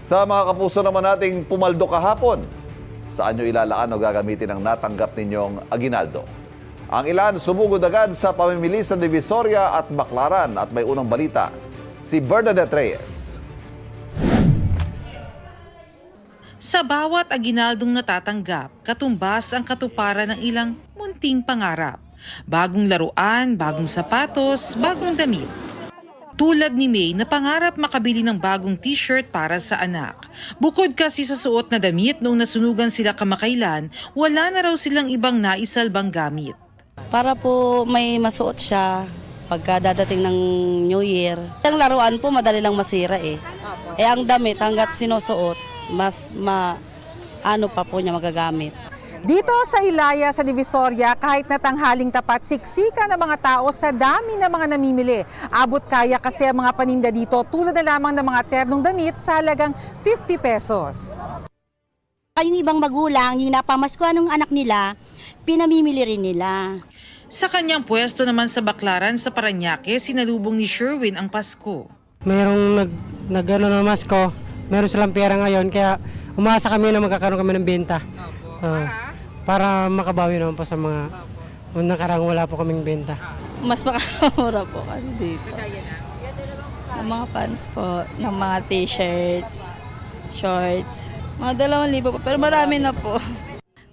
Sa mga kapuso naman nating pumaldo kahapon, saan nyo ilalaan o gagamitin ang natanggap ninyong aginaldo? Ang ilan sumugod agad sa pamimili sa Divisoria at Baclaran at may unang balita, si Bernadette Reyes. Sa bawat aginaldong natatanggap, katumbas ang katuparan ng ilang munting pangarap. Bagong laruan, bagong sapatos, bagong damit. Tulad ni May na pangarap makabili ng bagong t-shirt para sa anak. Bukod kasi sa suot na damit noong nasunugan sila kamakailan, wala na raw silang ibang naisalbang gamit. Para po may masuot siya pagka dadating ng New Year. Ang laruan po madali lang masira eh. Ang damit hanggat sinusuot, mas ano pa po niya magagamit. Dito sa Ilaya sa Divisoria, kahit na tanghaling tapat, siksika ng mga tao sa dami ng mga namimili. Abot kaya kasi ang mga paninda dito tulad na lamang ng mga ternong damit sa halagang 50 pesos. Yung ibang magulang, yung napamaskuhan ng anak nila, pinamimili rin nila. Sa kanyang pwesto naman sa Baclaran sa Parañaque, sinalubong ni Sherwin ang Pasko. Mayroong nag-ano ng masko, meron silang pera ngayon, kaya umasa kami na magkakaroon kami ng benta. Para makabawi naman po sa mga nakarang wala po kaming benta. Mas makakamura po kasi dito. Ng mga pants po, ng mga t-shirts, shorts. Mga 2,000 po, pero marami na po.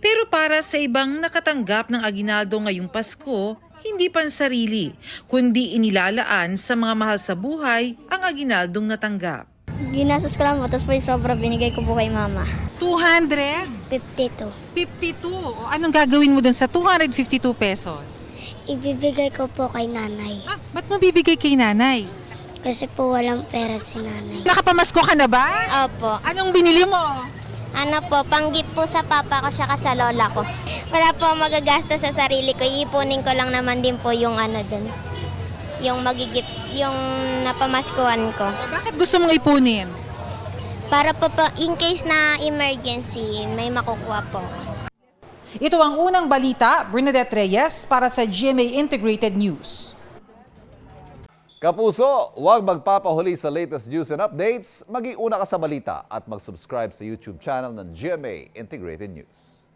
Pero para sa ibang nakatanggap ng aginaldo ngayong Pasko, hindi pansarili, kundi inilalaan sa mga mahal sa buhay ang aginaldong natanggap. Ginastos ko lang po, tapos po yung sobra binigay ko po kay mama. 200? 52. 52. O anong gagawin mo dun sa 252 pesos? Ibibigay ko po kay nanay. Ba't mo bibigay kay nanay? Kasi po walang pera si nanay. Nakapamasko ka na ba? Opo. Anong binili mo? Ano po, panggip po sa papa ko saka sa lola ko. Wala po magagastos sa sarili ko. Iipunin ko lang naman din po yung ano dun. Yung magigip, yung napamaskuhan ko. Bakit gusto mong ipunin? Para po in case na emergency, may makukuha po. Ito ang unang balita, Bernadette Reyes para sa GMA Integrated News. Kapuso, huwag magpapahuli sa latest news and updates. Mag-iuna ka sa balita at mag-subscribe sa YouTube channel ng GMA Integrated News.